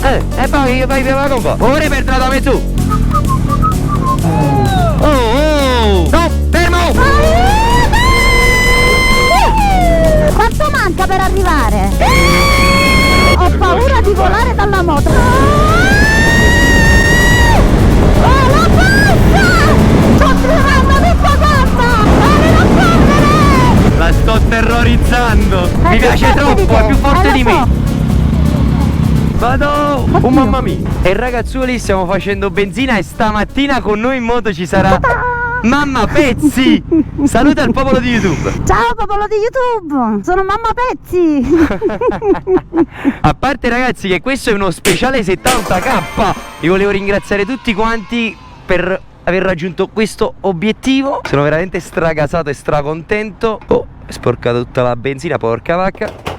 E poi vai con qua. Ora per tratame su. Oh! No, fermo! Quanto manca per arrivare? Ho paura di volare dalla moto. Oh, la passa! Sto tremando tutta quanta! Non correre! La sto terrorizzando! Mi piace troppo, è più forte di me! Vado! Oh mamma mia! E ragazzuoli, stiamo facendo benzina e stamattina con noi in moto ci sarà Mamma Pezzi! Saluta il popolo di YouTube! Ciao popolo di YouTube! Sono Mamma Pezzi! A parte ragazzi che questo è uno speciale 70k, vi volevo ringraziare tutti quanti per aver raggiunto questo obiettivo. Sono veramente stragasato e stracontento. Oh, è sporcata tutta la benzina, porca vacca.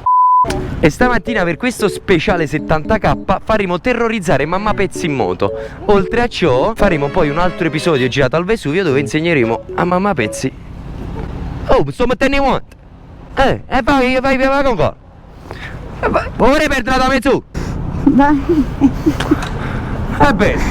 E stamattina per questo speciale 70k faremo terrorizzare Mamma Pezzi in moto. Oltre a ciò faremo poi un altro episodio girato al Vesuvio dove insegneremo a Mamma Pezzi. Oh, sto mettendo in monte. E poi vai con qua. Ora per tratame su. Dai, Va bene.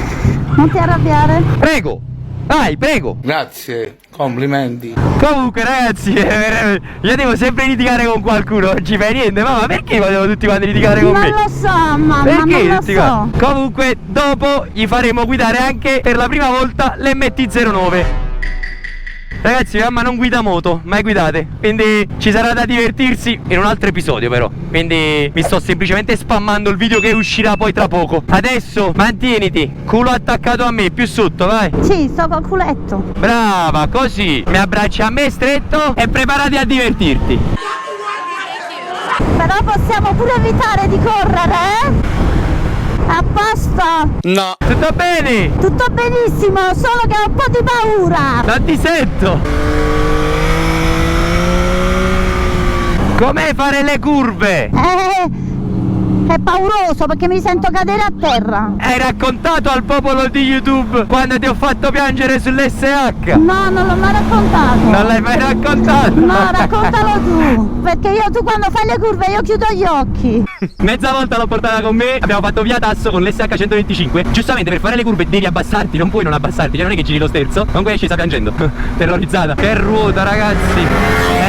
non ti arrabbiare. Prego. Vai, prego. Grazie, complimenti. Comunque ragazzi, io devo sempre litigare con qualcuno. Non ci fai niente, mamma, perché volevo tutti quanti litigare con me? Non lo so, mamma, Perché non lo tutti so. quanti? Comunque dopo gli faremo guidare anche per la prima volta l'MT-09. Ragazzi, mamma non guida moto, mai guidate. Quindi ci sarà da divertirsi in un altro episodio però. Quindi mi sto semplicemente spammando il video che uscirà poi tra poco. Adesso mantieniti, culo attaccato a me, più sotto, vai. Sì, sto col culetto. Brava, così mi abbracci a me stretto e preparati a divertirti. Però possiamo pure evitare di correre, eh? A posto. No. Tutto bene? Tutto benissimo, solo che ho un po' di paura. Non ti sento. Com'è fare le curve? È pauroso perché mi sento cadere a terra. Hai raccontato al popolo di YouTube quando ti ho fatto piangere sull'SH? No, non l'ho mai raccontato. Non l'hai mai raccontato? No, raccontalo tu. Perché tu quando fai le curve io chiudo gli occhi. Mezza volta l'ho portata con me, abbiamo fatto via Tasso con l'SH 125. Giustamente per fare le curve devi abbassarti, non puoi non abbassarti, cioè non è che giri lo sterzo. Comunque è scesa piangendo, terrorizzata. Che ruota ragazzi,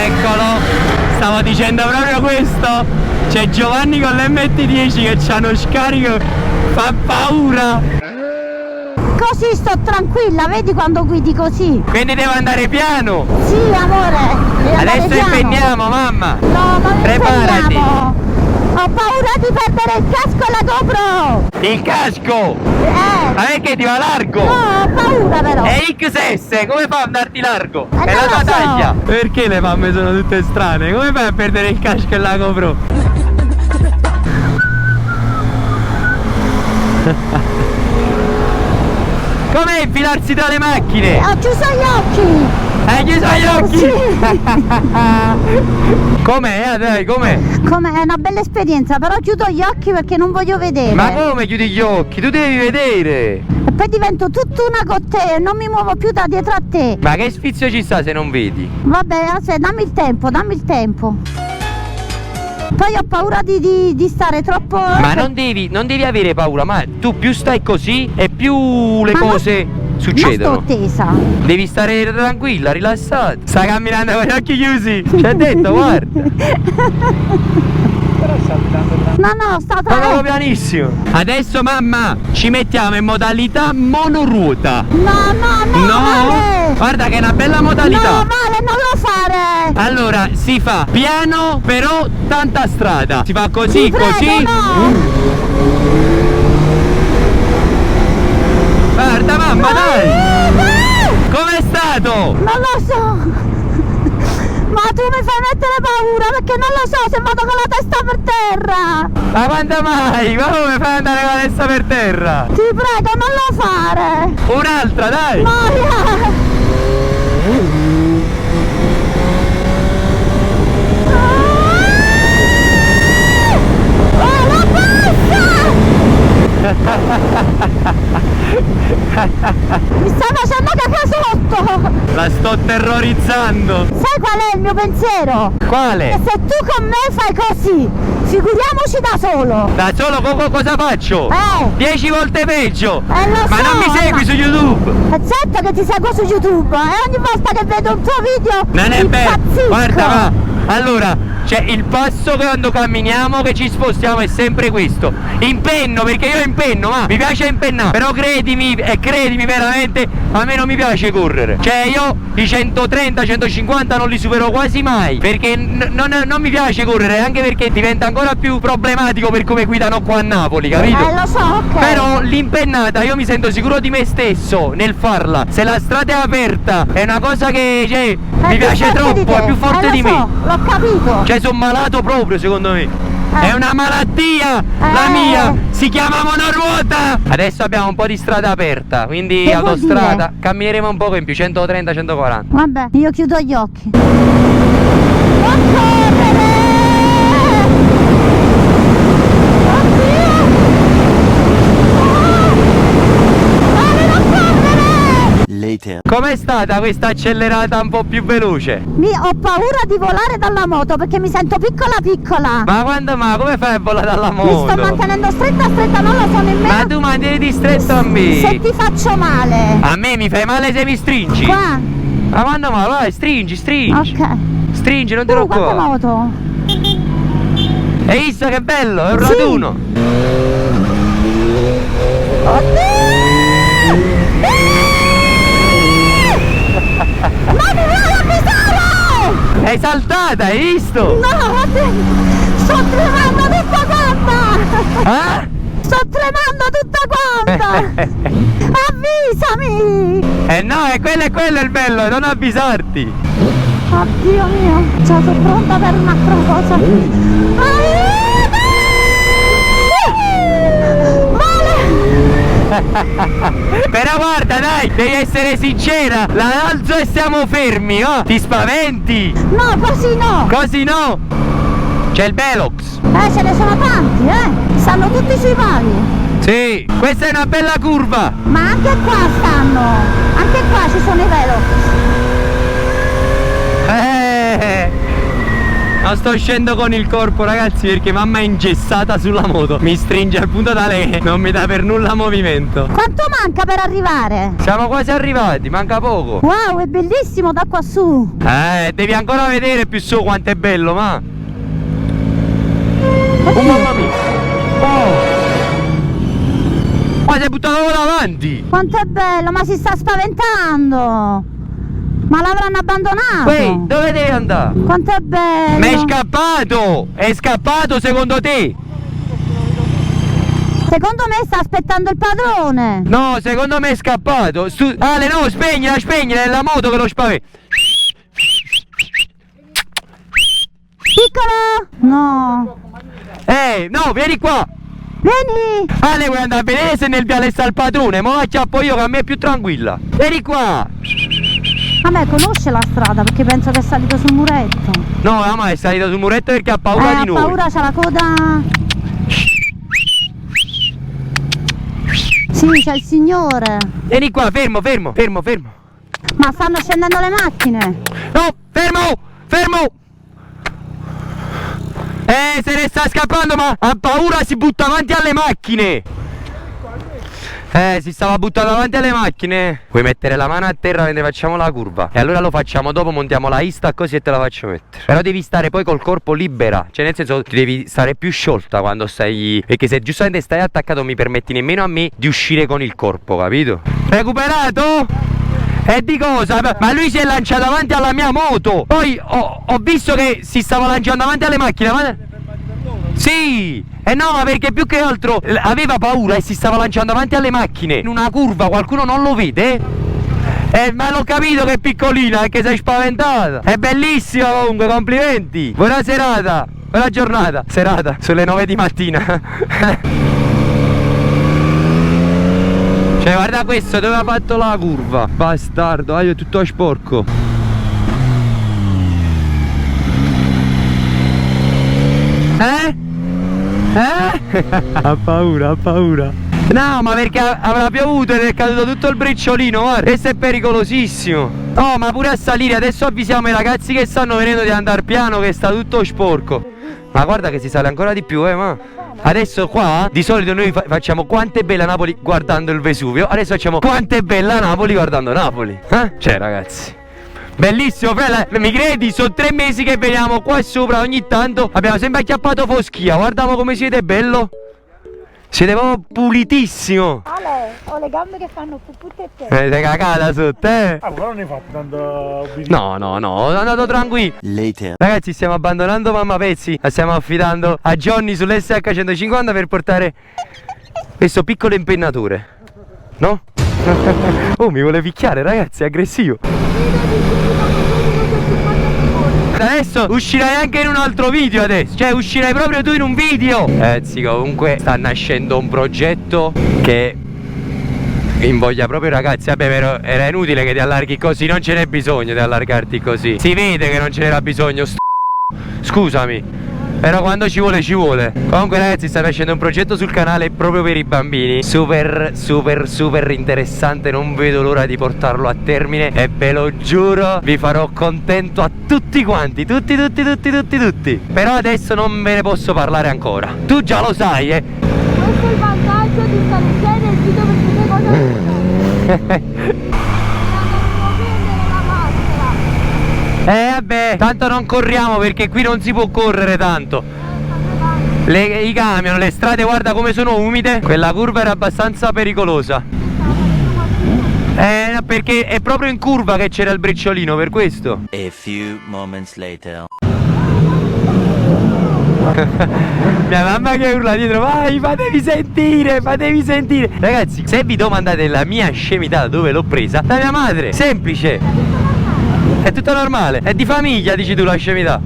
eccolo. Stavo dicendo proprio questo. C'è Giovanni con l'MT10 che c'ha uno scarico, fa paura. Così sto tranquilla, vedi quando guidi così? Quindi devo andare piano. Sì, amore. devi andare Adesso piano. impegniamo mamma. No, non Preparati. impegniamo. Ho paura di perdere il casco e la GoPro. Il casco. Ma perché ti va largo? No, ho paura però. È XS, come fa a andarti largo? non È la lo tua so. taglia. Perché le mamme sono tutte strane? Come fai a perdere il casco e la GoPro? Com'è infilarsi tra le macchine? Ho chiuso gli occhi. Hai chiuso gli occhi? Sì. Com'è? Dai, com'è? Come è una bella esperienza, però chiudo gli occhi perché non voglio vedere. Ma come chiudi gli occhi? Tu devi vedere. E poi divento tutta una con te e non mi muovo più da dietro a te. Ma che sfizio ci sta se non vedi? Vabbè, aspetta, dammi il tempo, dammi il tempo. Poi ho paura di stare troppo. Ma non devi avere paura, ma tu più stai così e più le Ma non- cose Non succedono. sto tesa. Devi stare tranquilla, rilassata. Sta camminando con gli occhi chiusi. Ci ha detto, guarda. No, sta Proprio pianissimo. Adesso mamma, ci mettiamo in modalità monoruota. No, Vale. Guarda che è una bella modalità. No, Vale, non lo fare. Allora, si fa piano, però tanta strada. Si fa così, Ti prego, così. no. Guarda mamma, dai. Dai. Com'è stato? Non lo so. Ma tu mi fai mettere paura perché non lo so se vado con la testa per terra. Ma quando mai? Ma come fai ad andare con la testa per terra? Ti prego, non lo fare. Un'altra, dai. Moia. Oh, la mi sta facendo cacà sotto. La sto terrorizzando. Sai qual è il mio pensiero? Quale? Che se tu con me fai così, Figuriamoci da solo. Da solo cosa faccio? 10 volte peggio. Lo Ma so, non mi segui su YouTube? È certo che ti seguo su YouTube e ogni volta che vedo un tuo video Non è vero. impazzisco. Guarda, va. Allora, c'è il passo che quando camminiamo, che ci spostiamo, è sempre questo. Impenno, perché io impenno, ma mi piace impennare. Però credimi, e credimi veramente, a me non mi piace correre. Cioè io i 130, 150 non li supero quasi mai, perché non mi piace correre, anche perché diventa ancora più problematico per come guidano qua a Napoli, capito? Lo so, ok. Però l'impennata io mi sento sicuro di me stesso nel farla. Se la strada è aperta è una cosa che, cioè, mi piace troppo, è più forte di me. L'ho capito. Cioè sono malato proprio, secondo me. È una malattia la mia, si chiama monoruota. Adesso abbiamo un po' di strada aperta, quindi Che vuol autostrada, dire? cammieremo un po' in più, 130, 140. Vabbè, io chiudo gli occhi. Non correre! Oddio! Vale, non correre! Com'è stata questa accelerata un po' più veloce? Ho paura di volare dalla moto perché mi sento piccola piccola. Ma come fai a volare dalla Mi moto? sto mantenendo stretta, non lo so nemmeno. Ma tu mantieni stretto a me. Se ti faccio male. A me mi fai male se mi stringi. Qua. Ma quando mai? Vai, stringi. Ok. Stringi, non te lo Quante cuore. moto? Hai visto che bello? È un Sì. raduno. Ma mi vuoi avvisare? È saltata, hai visto? No, sto tremando tutta quanta! Ah? Sto tremando tutta quanta! Avvisami! No, è quello il bello, non avvisarti. Oddio mio, già sono pronta per un'altra cosa. Aiuto! Male! Però guarda, dai, devi essere sincera. La alzo e siamo fermi, oh? Ti spaventi? No, così no! Così no. C'è il Velox. Ce ne sono tanti, stanno tutti sui pali. Sì, questa è una bella curva. Ma anche qua stanno, anche qua ci sono i Velox. Non sto scendendo con il corpo, ragazzi, perché mamma è ingessata sulla moto. Mi stringe al punto tale che non mi dà per nulla movimento. Quanto manca per arrivare? Siamo quasi arrivati, manca poco. Wow, è bellissimo da qua su. Devi ancora vedere più su quanto è bello, ma. Oddio. Oh mamma mia. Oh. Ma si è buttato davanti. Quanto è bello, ma si sta spaventando. Ma l'avranno abbandonato. Ehi, dove devi andare? Quanto è bello. Ma è scappato! È scappato secondo te? Secondo me sta aspettando il padrone. No, secondo me è scappato. Ale, no, spegnila, è la moto che lo spaventa. Piccolo? No. No, vieni qua. Vieni. Ale, vuoi andare a vedere se nel viale sta il padrone? Ma la acchiappo io, che a me è più tranquilla. Vieni qua. Vabbè, conosce la strada perché penso che è salito sul muretto. No, la mamma è salita sul muretto perché ha paura di Ha noi. paura, c'ha la coda. Sì, c'è il signore. Vieni qua, fermo. Ma stanno scendendo le macchine. No, fermo. Se ne sta scappando, ma ha paura, si butta avanti alle macchine. Si stava buttando davanti alle macchine. Vuoi mettere la mano a terra mentre facciamo la curva? E allora lo facciamo dopo, montiamo la Insta così e te la faccio mettere. Però devi stare poi col corpo libera. Cioè nel senso, ti devi stare più sciolta quando stai. Perché se giustamente stai attaccato, mi permetti nemmeno a me di uscire con il corpo, capito? Recuperato? E di cosa? Ma lui si è lanciato davanti alla mia moto. Poi ho visto che si stava lanciando davanti alle macchine, ma. Sì! No, ma perché più che altro aveva paura e si stava lanciando davanti alle macchine. In una curva qualcuno non lo vede? Ma l'ho capito che è piccolina e che sei spaventata. È bellissima comunque, complimenti. Buona serata, buona giornata. Serata, sulle 9 di mattina. Cioè guarda questo dove ha fatto la curva. Bastardo, io è tutto sporco. Ha paura. No, ma perché avrà piovuto ed è caduto tutto il briciolino, guarda. Questo è pericolosissimo. Oh, ma pure a salire, adesso avvisiamo i ragazzi che stanno venendo di andare piano, che sta tutto sporco. Ma guarda che si sale ancora di più, ma. Adesso qua, di solito noi facciamo quanto è bella Napoli guardando il Vesuvio. Adesso facciamo quanto è bella Napoli guardando Napoli. Cioè ragazzi, bellissimo, mi credi? Sono 3 mesi che veniamo qua sopra, ogni tanto abbiamo sempre acchiappato foschia. Guardiamo come siete bello. Siete proprio pulitissimo. Ale, ho le gambe che fanno puputte e te. Sei cagata sotto, Ah, però non hai fatto tanto No, sono andato tranquillo. Later. Ragazzi, stiamo abbandonando Mamma Pezzi. La stiamo affidando a Johnny sull'SH 150 per portare questo piccolo impennatore. No? Oh, mi vuole picchiare, ragazzi, è aggressivo. Adesso uscirai anche in un altro video adesso. Cioè uscirai proprio tu in un video. Ragazzi, comunque sta nascendo un progetto che invoglia proprio i ragazzi. Vabbè, però era inutile che ti allarghi così. Non ce n'è bisogno di allargarti così. Si vede che non ce n'era bisogno. Scusami, però quando ci vuole ci vuole. Comunque ragazzi, sta nascendo un progetto sul canale proprio per i bambini. Super interessante. Non vedo l'ora di portarlo a termine. E ve lo giuro, vi farò contento a tutti quanti. Tutti. Però adesso non ve ne posso parlare ancora. Tu già lo sai, Questo è il vantaggio di stare insieme nel video perché sei con vabbè, tanto non corriamo perché qui non si può correre tanto. I camion, le strade guarda come sono umide. Quella curva era abbastanza pericolosa. Perché è proprio in curva che c'era il briciolino, per questo. A few moments later. Mia mamma che urla dietro, vai, fatevi sentire. Ragazzi, se vi domandate la mia scemità dove l'ho presa, da mia madre, semplice. È tutto normale, è di famiglia, dici tu la scemità.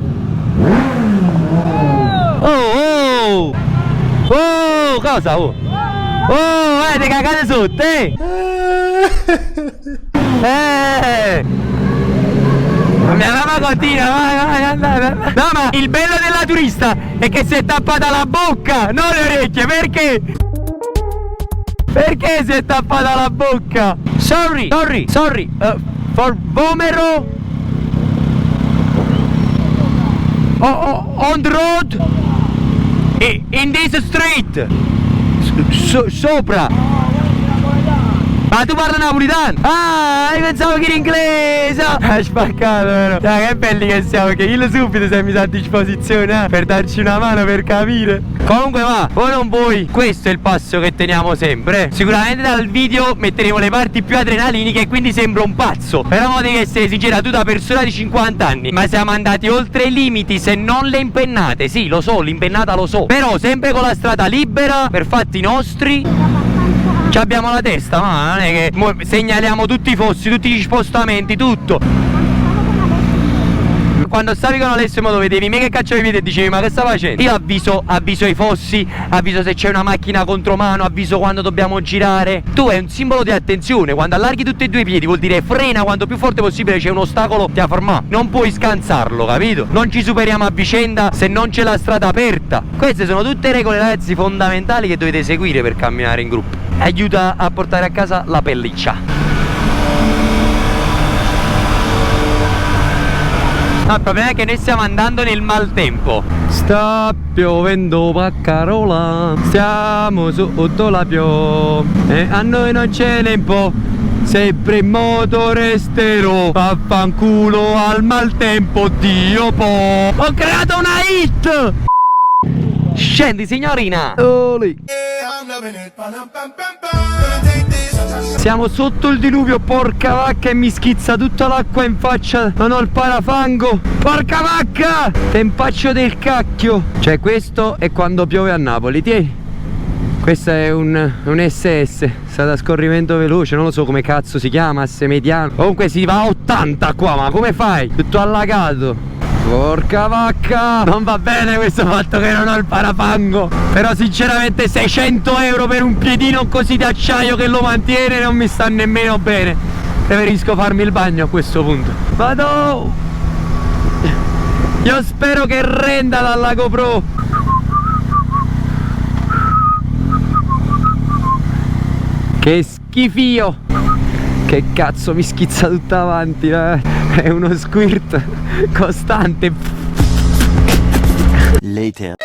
Oh, cosa? Te cagate sotto, Mia mamma continua, vai, andate. No, ma il bello della turista è che si è tappata la bocca, non le orecchie, perché? Perché si è tappata la bocca? Sorry, for Vomero. On the road. In this street. Sopra. Ma tu parli napolitano? Ah, io pensavo che era inglese. Hai spaccato, vero? Dai, che belli che siamo, che io subito sei messo a disposizione per darci una mano, per capire. Comunque va, voi non voi, questo è il passo che teniamo sempre. Sicuramente dal video metteremo le parti più adrenaliniche e quindi sembra un pazzo. Però mo devi essere sincera, tu da persona di 50 anni. Ma siamo andati oltre i limiti se non le impennate. Sì, lo so, l'impennata lo so. Però sempre con la strada libera, per fatti nostri. Ci abbiamo la testa, ma non è che segnaliamo tutti i fossi, tutti gli spostamenti, tutto. Quando stavi con Alessio lo vedevi me che cacciavi i piedi e dicevi ma che sta facendo? Io avviso i fossi, avviso se c'è una macchina contromano, avviso quando dobbiamo girare. Tu è un simbolo di attenzione, quando allarghi tutti e due i piedi vuol dire frena quanto più forte possibile, c'è un ostacolo, ti ha fermato. Non puoi scansarlo, capito? Non ci superiamo a vicenda se non c'è la strada aperta. Queste sono tutte regole, ragazzi, fondamentali che dovete seguire per camminare in gruppo. Aiuta a portare a casa la pelliccia. No, il problema è che noi stiamo andando nel maltempo. Sta piovendo paccarola, stiamo sotto la pioggia e a noi non ce n'è un po'. Sempre in moto resterò, vaffanculo al maltempo, Dio po'. Ho creato una hit! Scendi signorina! Oli. Siamo sotto il diluvio, porca vacca, e mi schizza tutta l'acqua in faccia. Non ho il parafango. Porca vacca! Tempaccio del cacchio. Cioè questo è quando piove a Napoli, tieni. Questo è un SS, strada a scorrimento veloce, non lo so come cazzo si chiama, asse mediano. Comunque si va a 80 qua, ma come fai? Tutto allagato. Porca vacca! Non va bene questo fatto che non ho il parafango. Però sinceramente 600 euro per un piedino così di acciaio che lo mantiene non mi sta nemmeno bene. Preferisco farmi il bagno a questo punto. Vado! Io spero che renda dalla GoPro. Che schifio! Che cazzo mi schizza tutta avanti, È uno squirt costante. Later.